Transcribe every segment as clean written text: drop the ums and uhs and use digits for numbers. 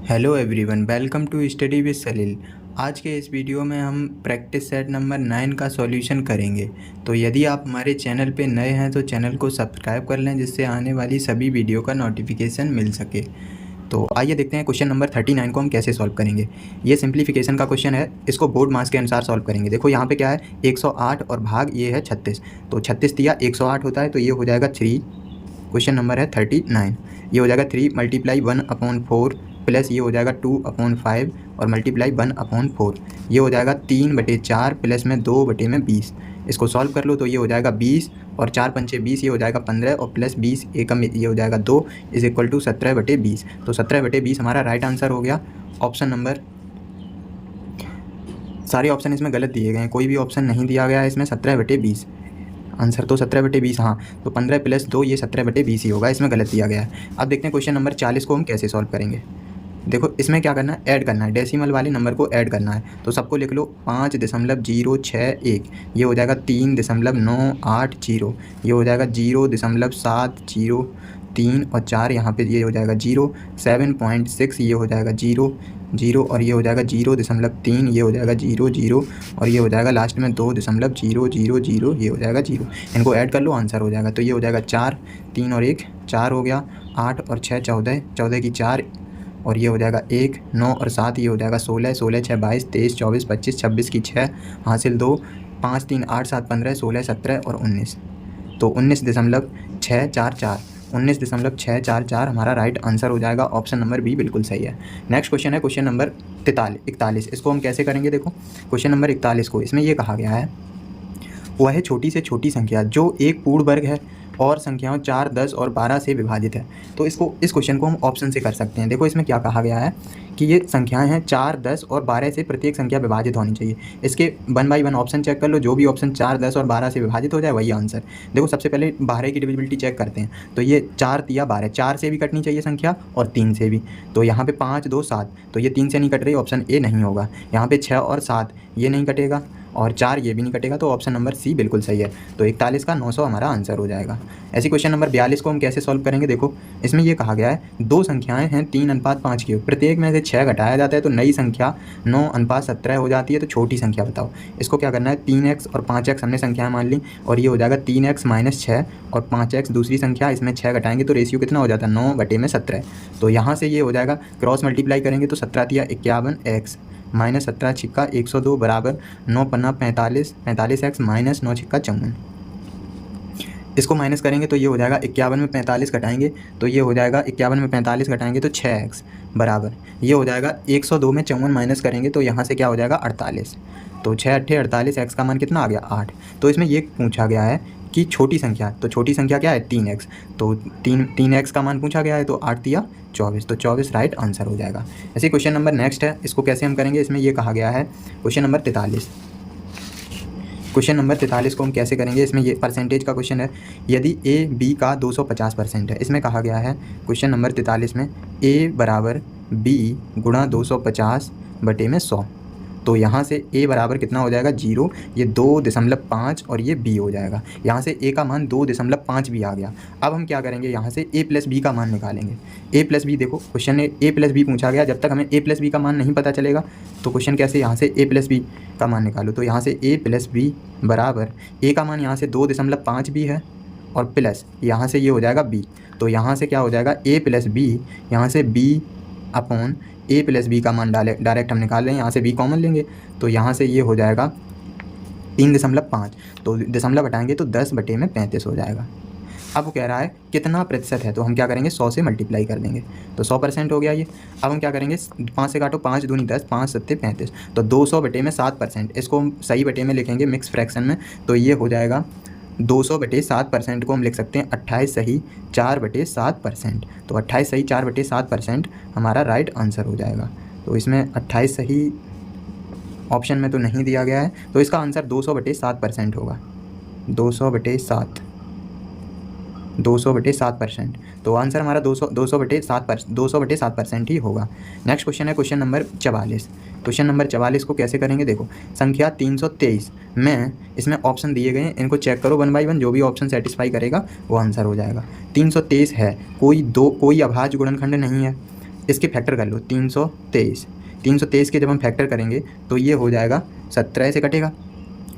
Hello everyone, welcome to study with Salil. आज के इस वीडियो में हम प्रैक्टिस सेट नंबर 9 का सॉल्यूशन करेंगे। तो यदि आप हमारे चैनल पे नए हैं तो चैनल को सब्सक्राइब कर लें, जिससे आने वाली सभी वीडियो का नोटिफिकेशन मिल सके। तो आइए देखते हैं क्वेश्चन नंबर 39 को हम कैसे सॉल्व करेंगे। ये सिंप्लीफिकेशन का क्वेश्चन है, इसको बोर्ड मास के अनुसार सॉल्व करेंगे। देखो यहाँ पे क्या है, 108 और भाग ये है 36। तो 36 दिया 108 होता है, तो ये हो जाएगा 3। क्वेश्चन नंबर है 39। ये हो जाएगा 3 × 1/4 प्लस ये हो जाएगा 2/5 और मल्टीप्लाई 1/4। ये हो जाएगा 3/4 प्लस में 2/20। इसको सॉल्व कर लो तो ये हो जाएगा 20 और 4 पंचे 20, ये हो जाएगा 15 और प्लस 20 एकम ये हो जाएगा 2 = 17/20। तो 17/20 हमारा राइट आंसर हो गया। ऑप्शन नंबर, सारे ऑप्शन इसमें गलत दिए गए हैं, कोई भी ऑप्शन नहीं दिया गया है इसमें 17/20। आंसर तो 17/20, हाँ, तो 15 + 2 ये 17/20 ही होगा, इसमें गलत दिया गया है। अब देखते हैं क्वेश्चन नंबर 40 को हम कैसे सॉल्व करेंगे। देखो इसमें क्या करना है, ऐड करना है, डेसिमल वाले नंबर को ऐड करना है। तो सबको लिख लो 5.061, ये हो जाएगा 3.980, ये हो जाएगा 0.703 और 4 यहाँ पे ये हो जाएगा 0, 7.6 ये हो जाएगा 0 0 और ये हो जाएगा 0.3, ये हो जाएगा 0 0 और ये हो जाएगा लास्ट में 2.000, ये हो जाएगा 0। इनको ऐड कर लो, आंसर हो जाएगा। तो ये हो जाएगा 4, 3 और 1 4 हो गया, 8 और 6 14, 14 की 4 और ये हो जाएगा 1, 9 और 7 ये हो जाएगा 16, 16 6 22, 23 24 25, 26 की 6 हासिल 2, 5 3 8 7 15, 16 17 और 19। तो 19.644, 19.644 हमारा राइट आंसर हो जाएगा। ऑप्शन नंबर बी बिल्कुल सही है। नेक्स्ट क्वेश्चन है क्वेश्चन नंबर 41। इसको हम कैसे करेंगे, देखो क्वेश्चन नंबर 41 को इसमें ये कहा गया है, वह छोटी से छोटी संख्या जो एक पूर्ण वर्ग है और संख्याओं 4, 10 और 12 से विभाजित है। तो इस क्वेश्चन को हम ऑप्शन से कर सकते हैं। देखो इसमें क्या कहा गया है कि ये संख्याएं हैं 4, 10 और 12 से प्रत्येक संख्या विभाजित होनी चाहिए। इसके 1 बाई 1 ऑप्शन चेक कर लो, जो भी ऑप्शन 4, 10 और 12 से विभाजित हो जाए वही आंसर। देखो सबसे पहले 12 की डिविजिबिलिटी चेक करते हैं। तो ये 4 या 12, 4 से भी कटनी चाहिए संख्या और 3 से भी। तो यहाँ पे 5 2 7, तो ये 3 से नहीं कट रही, ऑप्शन ए नहीं होगा। यहाँ पे 6 और 7 ये नहीं कटेगा और 4 ये भी नहीं कटेगा, तो ऑप्शन नंबर सी बिल्कुल सही है। तो 41 का 900 हमारा आंसर हो जाएगा। ऐसी क्वेश्चन नंबर 42 को हम कैसे सॉल्व करेंगे, देखो इसमें ये कहा गया है, दो संख्याएं हैं 3:5 की, प्रत्येक में से 6 घटाया जाता है तो नई संख्या 9:17 हो जाती है। तो छोटी संख्या बताओ। इसको क्या करना है, 3x और 5x हमने संख्याएं मान ली और ये हो जाएगा 3x - 6 और 5x दूसरी संख्या, इसमें 6 घटाएंगे तो रेशियो कितना हो जाता है, 9/17। तो यहाँ से ये हो जाएगा, क्रॉस मल्टीप्लाई करेंगे तो 17 × 51 x - 17 × 102 बराबर 9 × 45, 45x - 9 × 54। इसको माइनस करेंगे तो ये हो जाएगा 51 में 45 घटाएंगे तो ये हो जाएगा 51 में 45 घटाएंगे तो 6x बराबर ये हो जाएगा 102 में 54 माइनस करेंगे तो यहाँ से क्या हो जाएगा 48। तो 6 × 8 = 48, x का मान कितना आ गया 8। तो इसमें ये पूछा गया है कि छोटी संख्या, तो छोटी संख्या क्या है 3x, तो 3x का मान पूछा गया है, तो 8 × 24, तो 24 राइट आंसर हो जाएगा। ऐसे क्वेश्चन नंबर नेक्स्ट है, इसको कैसे हम करेंगे, इसमें ये कहा गया है क्वेश्चन नंबर 43। क्वेश्चन नंबर 43 को हम कैसे करेंगे, इसमें ये परसेंटेज का क्वेश्चन है। यदि a b का 250% है, इसमें कहा गया है क्वेश्चन नंबर 43 में a बराबर b × 250/100। तो यहाँ से a बराबर कितना हो जाएगा 0, ये 2.5 और ये b हो जाएगा। यहाँ से a का मान 2.5 भी आ गया। अब हम क्या करेंगे, यहाँ से a + b का मान निकालेंगे। a + b, देखो क्वेश्चन में a + b पूछा गया, जब तक हमें a + b का मान नहीं पता चलेगा तो क्वेश्चन कैसे, यहाँ से a + b का मान निकालो। तो यहाँ से a + b बराबर a का मान यहाँ से 2.5 भी है और प्लस यहाँ से ये हो जाएगा b। तो यहाँ से क्या हो जाएगा a + b, यहाँ से b/a + b का मान डायरेक्ट हम निकाल रहे हैं, यहाँ से b कॉमन लेंगे तो यहाँ से ये हो जाएगा 3.5। तो दशमलव हटाएंगे तो 10/35 हो जाएगा। अब वो कह रहा है कितना प्रतिशत है, तो हम क्या करेंगे 100 से मल्टीप्लाई कर देंगे तो 100% हो गया ये। अब हम क्या करेंगे, 5 से काटो, 5 दूनी 10, 5 सत्ते 35, तो 200/7%। इसको हम सही बटे में लिखेंगे मिक्स फ्रैक्शन में, तो ये हो जाएगा 200/7% को हम लिख सकते हैं 28 सही 4/7%। तो 28 सही 4/7% हमारा राइट आंसर हो जाएगा। तो इसमें 28 सही ऑप्शन में तो नहीं दिया गया है, तो इसका आंसर 200/7% होगा। 200/7%। तो आंसर हमारा 200/7% ही होगा। नेक्स्ट क्वेश्चन है क्वेश्चन नंबर 44। क्वेश्चन नंबर 44 को कैसे करेंगे, देखो संख्या 323 में इसमें ऑप्शन दिए गए हैं, इनको चेक करो 1 बाई 1, जो भी ऑप्शन सेटिस्फाई करेगा वो आंसर हो जाएगा। 323 है, कोई अभाज्य गुणनखंड नहीं है। इसके फैक्टर कर लो 323। 323 के जब हम फैक्टर करेंगे तो ये हो जाएगा 17 से कटेगा,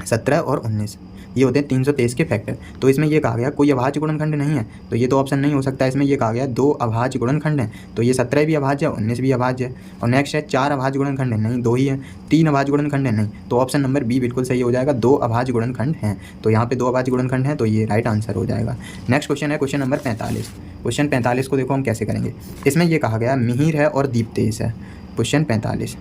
17 और 19 ये होते हैं 323 के फैक्टर। तो इसमें ये कहा गया कोई अभाज्य गुणनखंड नहीं है, तो ये तो ऑप्शन नहीं हो सकता। इसमें ये कहा गया 2 अभाज्य गुणनखंड हैं, तो ये 17 भी अभाज्य है, 19 भी अभाज्य है। और नेक्स्ट है 4 अभाज्य गुणनखंड है, नहीं 2 ही है। 3 अभाज्य गुणनखंड है, नहीं। तो ऑप्शन नंबर बी बिल्कुल सही हो जाएगा, 2 अभाज्य गुणनखंड हैं। तो यहाँ पे 2 अभाज्य गुणनखंड हैं, तो ये राइट आंसर हो जाएगा। नेक्स्ट क्वेश्चन है क्वेश्चन नंबर 45। क्वेश्चन 45 को देखो हम कैसे करेंगे। इसमें ये कहा गया मिहिर है और दीप्तेश है। क्वेश्चन 45,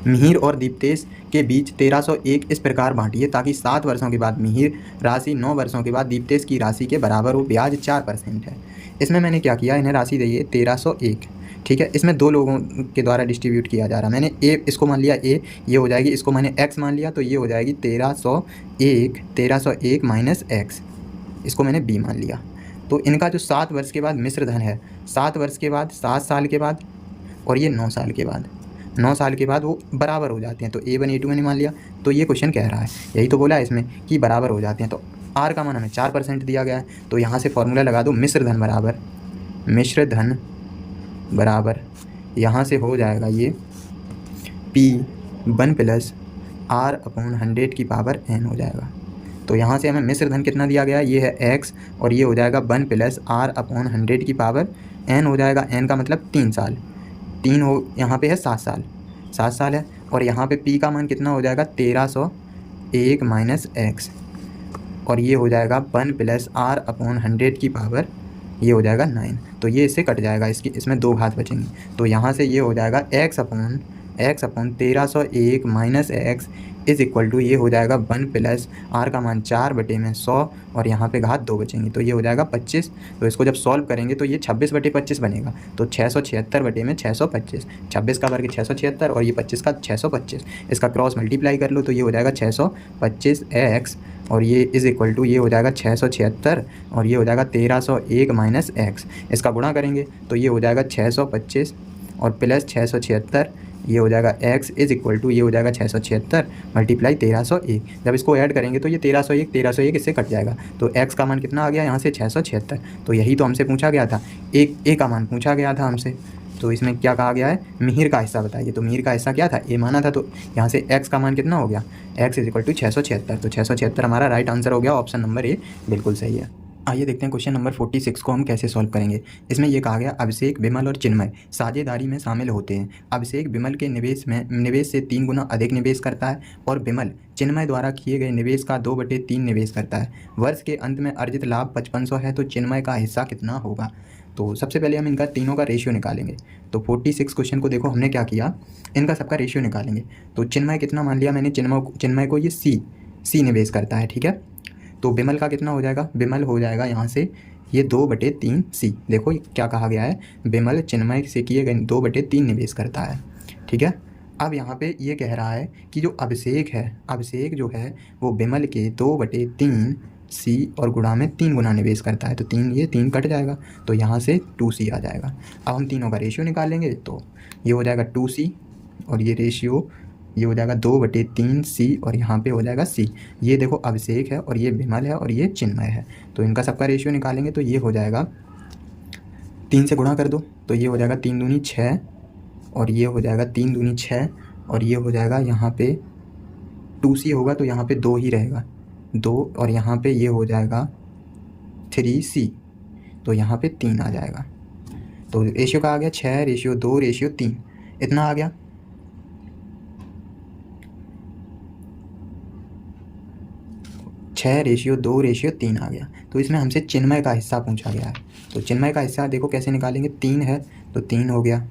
मिहिर और दीप्तेश के बीच 1301 इस प्रकार बांटिए ताकि 7 वर्षों के बाद मिहिर राशि 9 वर्षों के बाद दीप्तेश की राशि के बराबर हो। ब्याज 4% है। इसमें मैंने क्या किया, इन्हें राशि दी है 1301, ठीक है। इसमें 2 लोगों के द्वारा डिस्ट्रीब्यूट किया जा रहा है। मैंने ए इसको मान लिया ए, ये हो जाएगी, इसको मैंने एक्स मान लिया, तो ये हो जाएगी 1301 माइनस एक्स, इसको मैंने बी मान लिया। तो इनका जो 7 वर्ष के बाद मिश्र धन है, 7 वर्ष के बाद, 7 साल के बाद और ये 9 साल के बाद, 9 साल के बाद वो बराबर हो जाते हैं। तो A1 A2 मैंने मान लिया। तो ये क्वेश्चन कह रहा है, यही तो बोला है इसमें कि बराबर हो जाते हैं। तो R का मान हमें 4% दिया गया है, तो यहाँ से फॉर्मूला लगा दो, मिश्र धन बराबर यहाँ से हो जाएगा ये P1 प्लस R/100 की पावर n हो जाएगा। तो यहाँ से हमें मिश्र धन कितना दिया गया है, ये है x, और ये हो जाएगा 1 प्लस R/100 की पावर n हो जाएगा। n का मतलब 3 साल, 3 हो, यहाँ पे है 7 साल, 7 साल है। और यहाँ पे p का मान कितना हो जाएगा 1301 माइनस एक्स, और ये हो जाएगा 1 प्लस R/100 की पावर, ये हो जाएगा 9। तो ये इससे कट जाएगा, इसमें 2 घात बचेंगी। तो यहाँ से ये हो जाएगा x upon 1301 minus X is equal to, ये हो जाएगा 1 प्लस R का मान 4/100 और यहाँ पे घात 2 बचेंगी, तो ये हो जाएगा 25। तो इसको जब सॉल्व करेंगे तो ये 26/25 बनेगा। तो 676/625, 26 का वर्ग 676 और ये 25 का 625, इसका क्रॉस मल्टीप्लाई कर लो तो ये हो जाएगा 625x, और ये इज़ इक्वल टू, ये हो जाएगा 676 और ये हो जाएगा 1301 माइनस एक्स। इसका गुणा करेंगे तो ये हो जाएगा 625 और प्लस 676, ये हो जाएगा x इज़ इक्वल टू, ये हो जाएगा 676 मल्टीप्लाई 1301। जब इसको ऐड करेंगे तो ये 1301 इससे कट जाएगा। तो x का मान कितना आ गया यहाँ से 676। तो यही तो हमसे पूछा गया था, a का मान पूछा गया था हमसे। तो इसमें क्या कहा गया है, मिहिर का हिस्सा बताइए। तो मिहिर का हिस्सा क्या था, a माना था। तो यहाँ से x का मान कितना हो गया, x इज़ इक्वल टू 676। तो 676 हमारा राइट आंसर हो गया, ऑप्शन नंबर ए बिल्कुल सही है। आइए देखते हैं क्वेश्चन नंबर 46 को हम कैसे सॉल्व करेंगे। इसमें यह कहा गया अभिषेक, विमल और चिन्मय साझेदारी में शामिल होते हैं। अभिषेक विमल के निवेश से 3 गुना अधिक निवेश करता है और विमल चिन्मय द्वारा किए गए निवेश का 2/3 निवेश करता है। वर्ष के अंत में अर्जित लाभ 5500 है, तो चिन्मय का हिस्सा कितना होगा। तो सबसे पहले हम इनका तीनों का रेशियो निकालेंगे। तो 46 क्वेश्चन को देखो, हमने क्या किया, इनका सबका रेशियो निकालेंगे। तो चिन्मय कितना मान लिया मैंने, चिन्मय को ये सी निवेश करता है, ठीक है। तो विमल का कितना हो जाएगा, विमल हो जाएगा यहाँ से ये 2/3 सी। देखो क्या कहा गया है, विमल चिन्मय से किए गए 2/3 निवेश करता है, ठीक है। अब यहाँ पे ये कह रहा है कि जो अभिषेक है, अभिषेक जो है वो विमल के 2/3 सी और गुणा में 3 गुना निवेश करता है। तो 3 कट जाएगा, तो यहाँ से 2C आ जाएगा। अब हम तीनों का रेशियो निकालेंगे, तो ये हो जाएगा 2C और ये रेशियो ये हो जाएगा 2/3C और यहाँ पे हो जाएगा C। ये देखो अभिषेक है और ये विमल है और ये चिन्मय है। तो इनका सबका रेशियो निकालेंगे तो ये हो जाएगा 3 से गुणा कर दो, तो ये हो जाएगा 3 दूनी 6 और ये हो जाएगा 3 दूनी 6 और ये हो जाएगा यहाँ पे 2C होगा, तो यहाँ पे 2 ही रहेगा, 2 और यहाँ पे ये हो जाएगा 3C, तो यहाँ पे 3 आ जाएगा। तो रेशियो का आ गया 6 रेशियो 2 रेशियो 3, इतना आ गया। 6 रेशियो 2 रेशियो 3 आ गया। तो इसमें हमसे चिन्मय का हिस्सा पूछा गया है। तो चिन्मय का हिस्सा देखो कैसे निकालेंगे, 3 है तो 3 हो गया,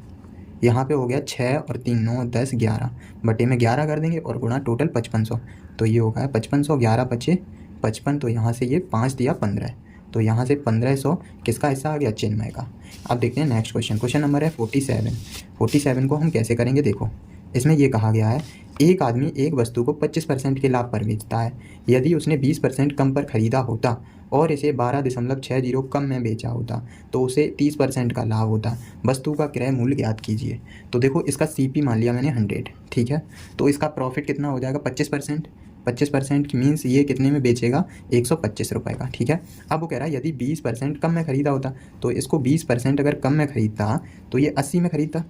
यहाँ पे हो गया 6 और 3 9 10 11 बटे में 11 कर देंगे और गुणा टोटल 5500। तो ये होगा 5500, 11 बचे 55, तो यहाँ से ये 5 दिया 15, तो यहाँ से 1500 किसका हिस्सा आ गया, चिन्मय का। अब देखते हैं नेक्स्ट क्वेश्चन। क्वेश्चन नंबर है 47 को हम कैसे करेंगे। देखो इसमें ये कहा गया है एक आदमी एक वस्तु को 25% के लाभ पर बेचता है। यदि उसने 20% कम पर खरीदा होता और इसे 12.60 कम में बेचा होता तो उसे 30% का लाभ होता। वस्तु का क्रय मूल्य ज्ञात कीजिए। तो देखो इसका CP मान लिया मैंने 100, ठीक है। तो इसका प्रॉफिट कितना हो जाएगा 25%, 25% की मीन्स ये कितने में बेचेगा, 125 रुपये का। ठीक है, अब वो कह रहा है यदि 20% कम में ख़रीदा होता, तो इसको 20% अगर कम में ख़रीदता तो ये 80 में ख़रीदता।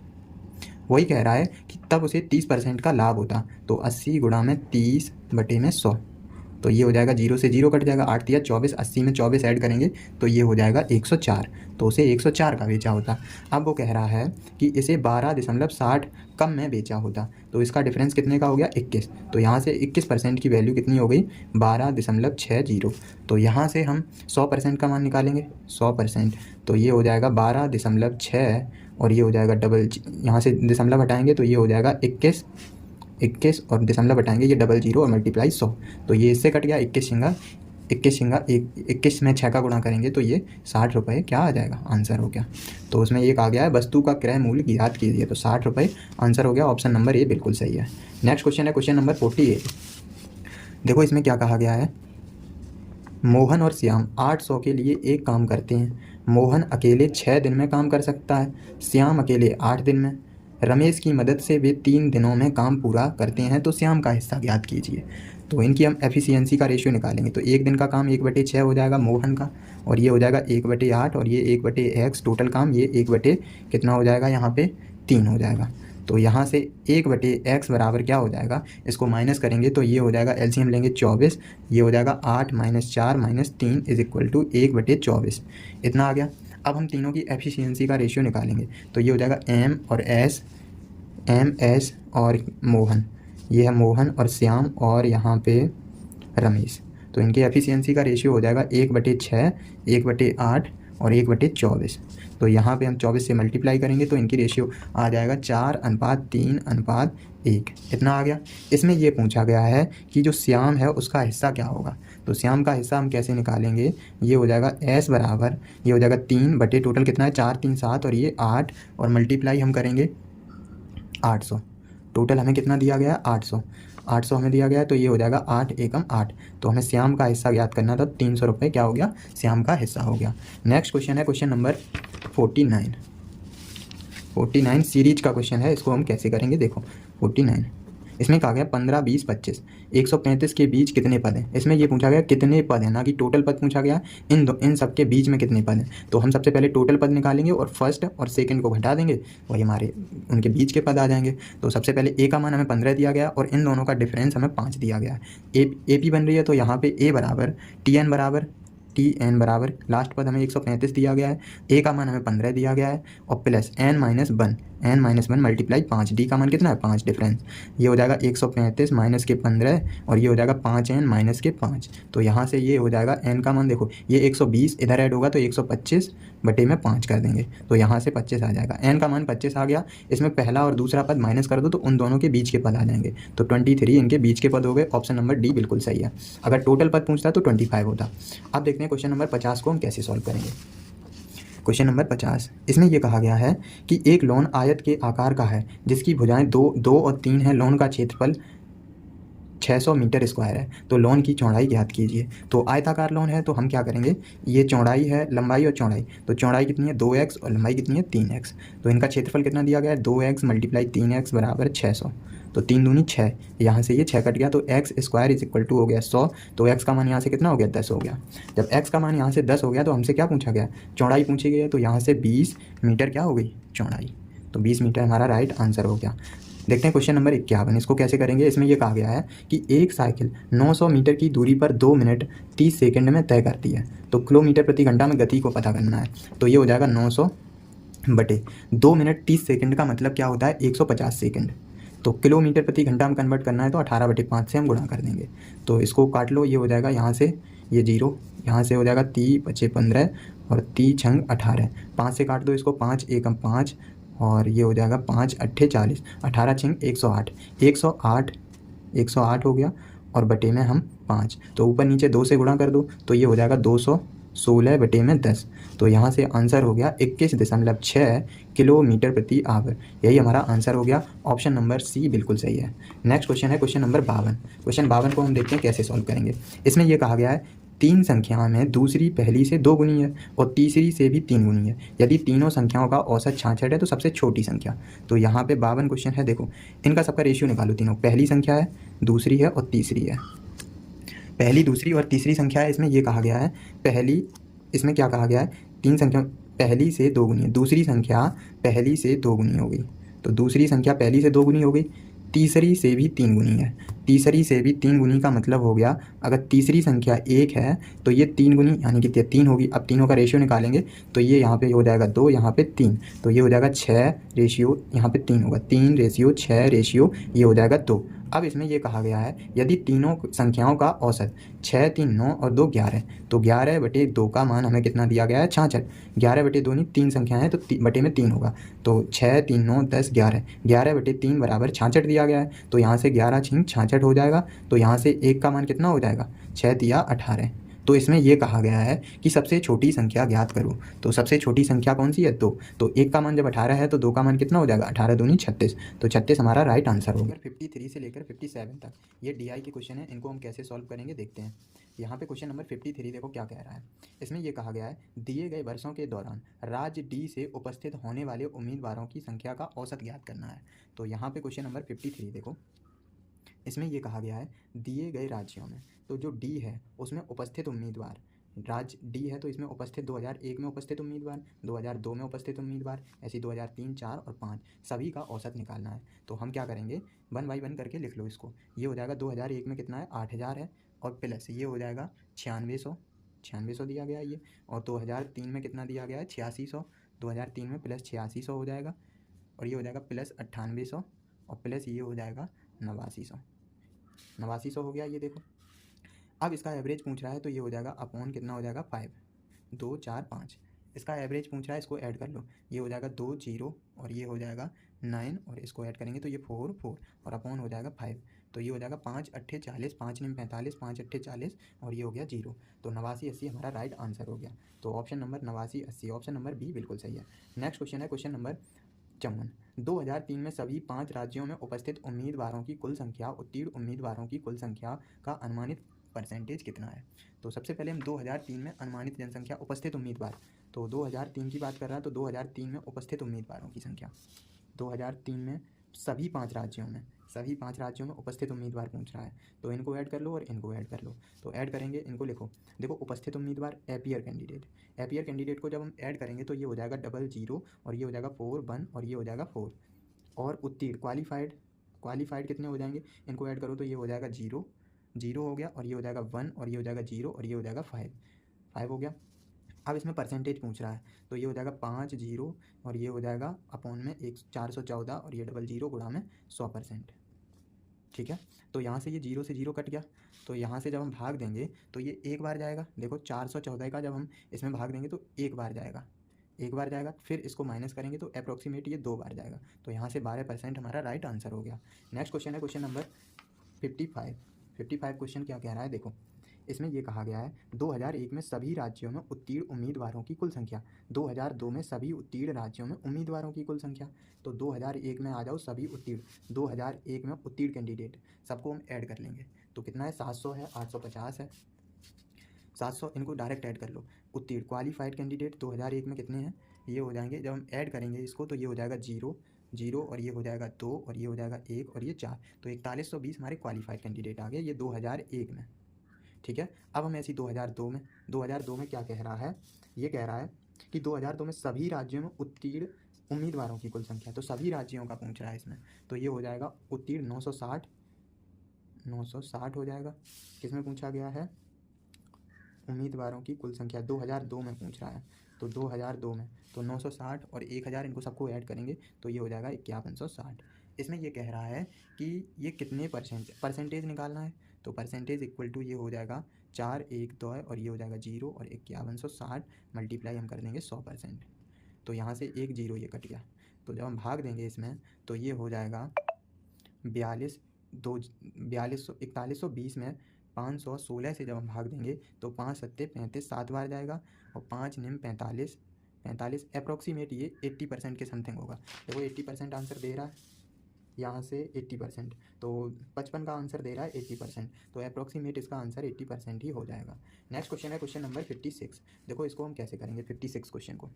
वही कह रहा है कि तब उसे 30% का लाभ होता, तो 80 गुणा में 30/100, तो ये हो जाएगा 0 से 0 कट जाएगा, 8 या 24, 80 में 24 ऐड करेंगे तो ये हो जाएगा 104, तो उसे 104 का बेचा होता। अब वो कह रहा है कि इसे 12.60 कम में बेचा होता, तो इसका डिफरेंस कितने का हो गया, 21। तो यहाँ से 21% की वैल्यू कितनी हो गई, 12.60। तो यहाँ से हम 100% का मान निकालेंगे, 100%, तो ये हो जाएगा 12.6 और ये हो जाएगा डबल, यहाँ से दशमलव हटाएंगे तो ये हो जाएगा 21 और दशमलव हटाएंगे ये 00 और मल्टीप्लाई 100, तो ये इससे कट गया 21 में 6 का गुणा करेंगे तो ये 60 रुपये क्या आ जाएगा, आंसर हो गया। तो उसमें एक आ गया है वस्तु का क्रय मूल्य ज्ञात कीजिए, तो 60 रुपये आंसर हो गया, ऑप्शन नंबर ए बिल्कुल सही है। नेक्स्ट क्वेश्चन है क्वेश्चन नंबर 48। देखो इसमें क्या कहा गया है, मोहन और श्याम 800 के लिए एक काम करते हैं। मोहन अकेले 6 दिन में काम कर सकता है, श्याम अकेले 8 दिन में। रमेश की मदद से वे 3 दिनों में काम पूरा करते हैं, तो श्याम का हिस्सा ज्ञात कीजिए। तो इनकी हम एफिशिएंसी का रेशियो निकालेंगे, तो 1 दिन का काम 1/6 हो जाएगा मोहन का, और ये हो जाएगा 1/8 और ये 1/x, टोटल काम ये 1 कितना हो जाएगा यहाँ पे 3 हो जाएगा। तो यहाँ से 1/x बराबर क्या हो जाएगा, इसको माइनस करेंगे तो ये हो जाएगा, एलसीएम लेंगे 24, ये हो जाएगा 8 - 4 - 3 = 1/24, इतना आ गया। अब हम तीनों की एफिशिएंसी का रेशियो निकालेंगे, तो ये हो जाएगा एम एस और मोहन, ये है मोहन और श्याम और यहाँ पे रमेश। तो इनकी एफिशिएंसी का रेशियो हो जाएगा 1/6, 1/8 और 1/24। तो यहाँ पे हम 24 से मल्टीप्लाई करेंगे तो इनकी रेशियो आ जाएगा 4:3:1, इतना आ गया। इसमें ये पूछा गया है कि जो श्याम है उसका हिस्सा क्या होगा, तो श्याम का हिस्सा हम कैसे निकालेंगे, ये हो जाएगा S बराबर, ये हो जाएगा 3 बटे टोटल कितना है 4 3 7 और ये 8 और मल्टीप्लाई हम करेंगे 800। टोटल हमें कितना दिया गया है 800 हमें दिया गया है, तो ये हो जाएगा 8 एकम 8। तो हमें श्याम का हिस्सा ज्ञात करना था, 300 रुपये क्या हो गया, श्याम का हिस्सा हो गया। नेक्स्ट क्वेश्चन है क्वेश्चन नंबर 49 सीरीज का क्वेश्चन है, इसको हम कैसे करेंगे, देखो 49 इसमें कहा गया 15 20 25 135 के बीच कितने पद हैं। इसमें ये पूछा गया कितने पद हैं, ना कि टोटल पद पूछा गया, इन सब के बीच में कितने पद हैं। तो हम सबसे पहले टोटल पद निकालेंगे और फर्स्ट और सेकंड को घटा देंगे, वही हमारे उनके बीच के पद आ जाएंगे। तो सबसे पहले ए का मान हमें 15 दिया गया और इन दोनों का डिफरेंस हमें 5 दिया गया है। ए पी बन रही है, तो यहाँ पे ए बराबर टी एन बराबर लास्ट पद हमें 135 दिया गया है, ए का मान हमें 15 दिया गया है और प्लस n-1 मल्टीप्लाई 5, डी का मान कितना है 5 डिफरेंस, ये हो जाएगा 135 माइनस के 15 और ये हो जाएगा 5n माइनस के 5। तो यहाँ से ये हो जाएगा n का मान, देखो ये 120 इधर ऐड होगा तो 125 बटे में 5 कर देंगे, तो यहाँ से 25 आ जाएगा। n का मान 25 आ गया, इसमें पहला और दूसरा पद माइनस कर दो तो उन दोनों के बीच के पद आ जाएंगे, तो 23 इनके बीच के पद हो गए, ऑप्शन नंबर डी बिल्कुल सही है। अगर टोटल पद पूछता तो 25 होता। अब देखते हैं क्वेश्चन नंबर 50 को हम कैसे सॉल्व करेंगे। क्वेश्चन नंबर 50, इसमें यह कहा गया है कि एक लॉन आयत के आकार का है जिसकी भुजाएं 2 और 3 हैं, लॉन का क्षेत्रफल 600 मीटर स्क्वायर है, तो लॉन की चौड़ाई ज्ञात कीजिए। तो आयताकार लॉन है तो हम क्या करेंगे, ये चौड़ाई है, लंबाई और चौड़ाई, तो चौड़ाई कितनी है 2x और लंबाई कितनी है 3x। तो इनका क्षेत्रफल कितना दिया गया है 2x मल्टीप्लाई 3x बराबर 600, तो 3 दूनी 6, यहाँ से ये 6 कट गया तो x स्क्वायर = हो गया 100, तो x का मान यहाँ से कितना हो गया 10 हो गया। जब x का मान यहाँ से 10 हो गया तो हमसे क्या पूछा गया, चौड़ाई पूछी गई है, तो यहाँ से 20 मीटर क्या हो गई चौड़ाई, तो 20 मीटर हमारा राइट आंसर हो गया। देखते हैं क्वेश्चन नंबर 51, इसको कैसे करेंगे। इसमें यह कहा गया है कि एक साइकिल 900 मीटर की दूरी पर 2 मिनट 30 सेकंड में तय करती है, तो किलोमीटर प्रति घंटा में गति को पता करना है। तो ये हो जाएगा 900 बटे 2 मिनट 30 सेकंड का मतलब क्या होता है 150 सेकंड, तो किलोमीटर प्रति घंटा में कन्वर्ट करना है तो 18/5 से हम गुणा कर देंगे। तो इसको काट लो, ये हो जाएगा यहाँ से ये 0, यहाँ से हो जाएगा 30 × 5 = 15 और 30 × 18, 5 से काट दो इसको, 5 × 1 = 5 और ये हो जाएगा 5 × 8 = 40, 18 × 108 हो गया और बटे में हम 5, तो ऊपर नीचे 2 से गुणा कर दो तो ये हो जाएगा 216 बटे में 10, तो यहाँ से आंसर हो गया 21.6 किलोमीटर प्रति आवर, यही हमारा आंसर हो गया, ऑप्शन नंबर सी बिल्कुल सही है। नेक्स्ट क्वेश्चन है क्वेश्चन नंबर 52। क्वेश्चन 52 को हम देखते हैं कैसे सॉल्व करेंगे। इसमें यह कहा गया है तीन संख्या में दूसरी पहली से 2 गुनी है और तीसरी से भी 3 गुनी है। यदि तीनों संख्याओं का औसत 66 है तो सबसे छोटी संख्या। तो यहाँ पे 52 क्वेश्चन है। देखो इनका सबका रेशियो निकालो। तीनों पहली संख्या है, दूसरी है और तीसरी है। पहली, दूसरी और तीसरी संख्या है। इसमें ये कहा गया है पहली, इसमें क्या कहा गया है, तीन संख्या पहली से 2 गुनी है। दूसरी संख्या पहली से 2 गुनी हो गई, तो दूसरी संख्या पहली से 2 गुनी हो गई। तीसरी से भी 3 गुनी है। तीसरी से भी 3 गुनी का मतलब हो गया, अगर तीसरी संख्या 1 है तो ये 3 गुनी यानी कि 3 होगी। अब तीनों का रेशियो निकालेंगे तो ये यहाँ पे हो जाएगा 2, यहाँ पे 3, तो ये हो जाएगा 6 रेशियो, यहाँ पे 3 होगा, 3 रेशियो 6 रेशियो ये हो जाएगा 2। अब इसमें ये कहा गया है यदि तीनों संख्याओं का औसत 6, 3, 9 और 2, 11, तो 11/2 का मान हमें कितना दिया गया है, 66। 11/2 नहीं, 3 संख्याएं हैं तो बटे में 3 होगा, तो 6, 3, 9, 10, 11, 11/3 बराबर 66 दिया गया है। तो यहाँ से 11 छिंग 66 हो जाएगा। तो यहाँ से 1 का मान कितना हो जाएगा, 6 तिया 18। तो इसमें यह कहा गया है कि सबसे छोटी संख्या ज्ञात करो। तो सबसे छोटी संख्या कौन सी है, 2। तो 1 का मान जब 18 है तो 2 का मान कितना हो जाएगा, 18 दूनी 36। तो 36 हमारा राइट आंसर होगा। 53 से लेकर 57 तक ये DI के क्वेश्चन है। इनको हम कैसे सॉल्व करेंगे देखते हैं। यहाँ पे क्वेश्चन नंबर 53 देखो क्या कह रहा है। इसमें यह कहा गया है दिए गए वर्षों के दौरान राज्य D से उपस्थित होने वाले उम्मीदवारों की संख्या का औसत ज्ञात करना है। तो यहाँ पे क्वेश्चन नंबर 53 देखो, इसमें यह कहा गया है दिए गए राज्यों में, तो जो D है उसमें उपस्थित उम्मीदवार, राज्य D है तो इसमें उपस्थित 2001 में उपस्थित उम्मीदवार, 2002 में उपस्थित उम्मीदवार, ऐसी 2003, 4 और 5 सभी का औसत निकालना है। तो हम क्या करेंगे, 1 बाई 1 करके लिख लो इसको। ये हो जाएगा 2001 में कितना है, 8000 है, और प्लस ये हो जाएगा 9600 दिया गया है ये, और 2003 में कितना दिया गया है, 8600। 2003 में प्लस 8600 हो जाएगा, और ये हो जाएगा प्लस 9800, और प्लस ये हो जाएगा 8900 हो गया। ये देखो अब इसका एवरेज पूछ रहा है तो ये हो जाएगा अपॉन कितना हो जाएगा, 5, 2, 4, 5। इसका एवरेज पूछ रहा है, इसको ऐड कर लो। ये हो जाएगा 2 0 और ये हो जाएगा 9, और इसको ऐड करेंगे तो ये 4 4 और अपॉन हो जाएगा 5। तो ये हो जाएगा 5 8 40, 5 9 45, 5 8 40, और ये हो गया 0। तो 89 80 हमारा राइट आंसर हो गया। तो option number 89 80, option number B बिल्कुल सही है। नेक्स्ट क्वेश्चन है क्वेश्चन नंबर 54। 2003 में सभी 5 राज्यों में उपस्थित उम्मीदवारों की कुल संख्या उत्तीर्ण उम्मीदवारों की कुल संख्या का अनुमानित परसेंटेज कितना है। तो सबसे पहले हम 2003 में अनुमानित जनसंख्या उपस्थित उम्मीदवार, तो 2003 की बात कर रहा है, तो 2003 में उपस्थित उम्मीदवारों की संख्या 2003 में सभी 5 राज्यों में उपस्थित उम्मीदवार पूछ रहा है। तो इनको ऐड कर लो और इनको ऐड कर लो। तो ऐड करेंगे, इनको लिखो। देखो उपस्थित उम्मीदवार एपियर कैंडिडेट को जब हम ऐड करेंगे तो ये हो जाएगा 00, और ये हो जाएगा 4 1, और ये हो जाएगा 4, और उत्तीर्ण क्वालिफाइड कितने हो जाएंगे, इनको ऐड करो तो ये हो जाएगा 0 हो गया, और ये हो जाएगा 1, और ये हो जाएगा 0, और ये हो जाएगा 5 हो गया। अब इसमें परसेंटेज पूछ रहा है तो ये हो जाएगा 5 0, और ये हो जाएगा अपॉन में 414, और ये 00 गुणा में 100%। ठीक है, तो यहाँ से ये 0 से 0 कट गया, तो यहाँ से जब हम भाग देंगे तो ये एक बार जाएगा। देखो 414 का जब हम इसमें भाग देंगे तो एक बार जाएगा, फिर इसको माइनस करेंगे तो अप्रॉक्सीमेट ये 2 बार जाएगा। तो यहाँ से 12% हमारा राइट आंसर हो गया। नेक्स्ट क्वेश्चन है क्वेश्चन नंबर 55 क्वेश्चन क्या कह रहा है देखो, इसमें यह कहा गया है 2001 में सभी राज्यों में उत्तीर्ण उम्मीदवारों की कुल संख्या, 2002 में सभी उत्तीर्ण राज्यों में उम्मीदवारों की कुल संख्या। तो 2001 में आ जाओ सभी उत्तीर्ण, 2001 में उत्तीर्ण कैंडिडेट सबको हम ऐड कर लेंगे तो कितना है, 700 है, 850 है, 700, इनको डायरेक्ट ऐड कर लो। उत्तीर्ण क्वालिफाइड कैंडिडेट 2001 में कितने हैं, ये हो जाएंगे, जब हम ऐड करेंगे इसको तो ये हो जाएगा 0 0, और ये हो जाएगा 2, और ये हो जाएगा 1, और ये 4, तो 4120 हमारे क्वालिफाइड कैंडिडेट आ गए, ये 2001 में। ठीक है, अब हम ऐसी 2002 में क्या कह रहा है, ये कह रहा है कि 2002 में सभी राज्यों में उत्तीर्ण उम्मीदवारों की कुल संख्या, तो सभी राज्यों का पूछ रहा है इसमें, तो ये हो जाएगा उत्तीर्ण 960 हो जाएगा। किसमें पूछा गया है, उम्मीदवारों की कुल संख्या 2002 में पूछ रहा है, तो 2002 में तो 960 और 1000 इनको सबको ऐड करेंगे तो ये हो जाएगा 5160। इसमें ये कह रहा है कि ये कितने परसेंटेज निकालना है, तो परसेंटेज इक्वल टू ये हो जाएगा 4 1 2, और ये हो जाएगा 0, और 5160 मल्टीप्लाई हम कर देंगे 100%। तो यहाँ से 1 0 ये कट गया, तो जब हम भाग देंगे इसमें तो ये हो जाएगा 4120 में 516 से जब हम भाग देंगे तो 5 7 35 7 बार जाएगा, और 5 9 45 अप्रॉक्सीमेट ये 80% के समथिंग होगा। देखो 80% आंसर दे रहा है, यहाँ से 80%, तो 55 का आंसर दे रहा है 80%, तो अप्रॉक्सीमेट इसका आंसर 80% ही हो जाएगा। नेक्स्ट क्वेश्चन है क्वेश्चन नंबर 56। देखो इसको हम कैसे करेंगे 56 क्वेश्चन को।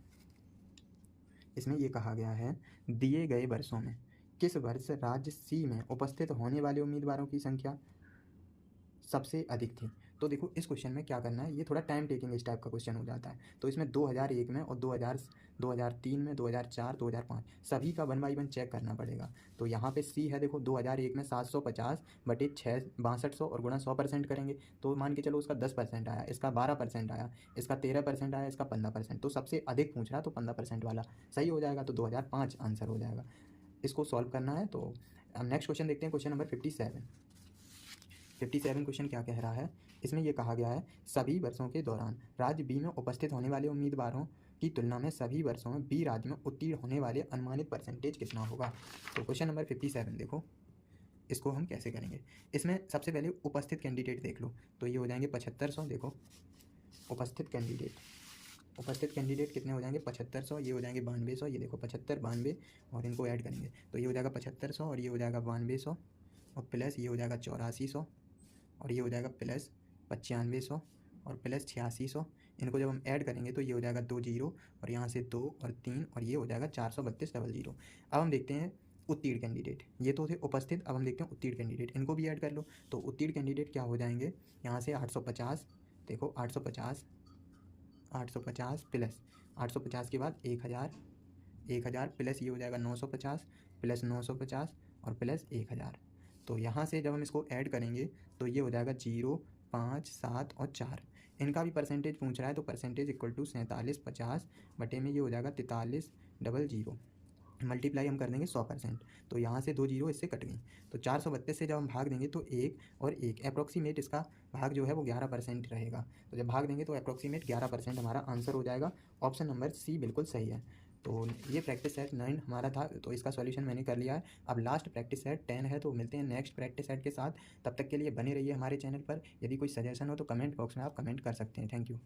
इसमें ये कहा गया है दिए गए वर्षों में किस वर्ष राज्य सी में उपस्थित होने वाले उम्मीदवारों की संख्या सबसे अधिक थी। तो देखो इस क्वेश्चन में क्या करना है, ये थोड़ा टाइम टेकिंग इस टाइप का क्वेश्चन हो जाता है। तो इसमें 2001 में और 2003 में, 2004, 2005 सभी का 1 बाई 1 चेक करना पड़ेगा। तो यहाँ पे सी है, देखो 2001 में 750 बटे 6200 और गुणा 100% करेंगे तो मान के चलो उसका 10% आया, इसका 12% आया, इसका 13% आया, इसका 15%। तो सबसे अधिक पूछ रहा तो 15% वाला सही हो जाएगा, तो 2005 आंसर हो जाएगा। इसको सॉल्व करना है। तो अब नेक्स्ट क्वेश्चन देखते हैं, क्वेश्चन नंबर 57 क्वेश्चन क्या कह रहा है। इसमें यह कहा गया है सभी वर्षों के दौरान राज्य बी में उपस्थित होने वाले उम्मीदवारों की तुलना में सभी वर्षों में बी राज्य में उत्तीर्ण होने वाले अनुमानित परसेंटेज कितना होगा। तो क्वेश्चन नंबर 57 देखो इसको हम कैसे करेंगे। इसमें सबसे पहले उपस्थित कैंडिडेट देख लो, तो ये हो जाएंगे 7500। देखो उपस्थित कैंडिडेट कितने हो जाएंगे 7500, ये हो जाएंगे 9200। ये देखो 75, 92 और इनको ऐड करेंगे तो ये हो जाएगा 7500 और ये हो जाएगा 9200 और प्लस ये हो जाएगा 8400 और ये हो जाएगा प्लस 9500 और प्लस 8600। इनको जब हम ऐड करेंगे तो ये हो जाएगा 2 जीरो और यहाँ से 2 और 3 और ये हो जाएगा 432 अब हम देखते हैं उत्तीर्ण कैंडिडेट, ये तो थे उपस्थित। अब हम देखते हैं उत्तीर्ण कैंडिडेट, इनको भी ऐड कर लो। तो उत्तीर्ण कैंडिडेट क्या हो जाएंगे, यहाँ से 850, देखो 850 प्लस 850 के बाद 1000 प्लस ये हो जाएगा 950 प्लस 950 और प्लस 1000। तो यहाँ से जब हम इसको ऐड करेंगे तो ये हो जाएगा 0, 5, 7 और 4। इनका भी परसेंटेज पूछ रहा है तो परसेंटेज इक्वल टू 4750 बटे में ये हो जाएगा 4300। मल्टीप्लाई हम कर देंगे 100%, तो यहाँ से 2 जीरो इससे कट गई। तो 432 से जब हम भाग देंगे तो 1 और 1 अप्रॉक्सीमेट इसका भाग जो है वो 11% रहेगा। तो जब भाग देंगे तो अप्रॉक्सीमेट 11% हमारा आंसर हो जाएगा। ऑप्शन नंबर सी बिल्कुल सही है। तो ये प्रैक्टिस सेट 9 हमारा था, तो इसका सॉल्यूशन मैंने कर लिया है। अब लास्ट प्रैक्टिस सेट 10 है, तो मिलते हैं नेक्स्ट प्रैक्टिस सेट के साथ। तब तक के लिए बने रहिए हमारे चैनल पर। यदि कोई सजेशन हो तो कमेंट बॉक्स में आप कमेंट कर सकते हैं। Thank you.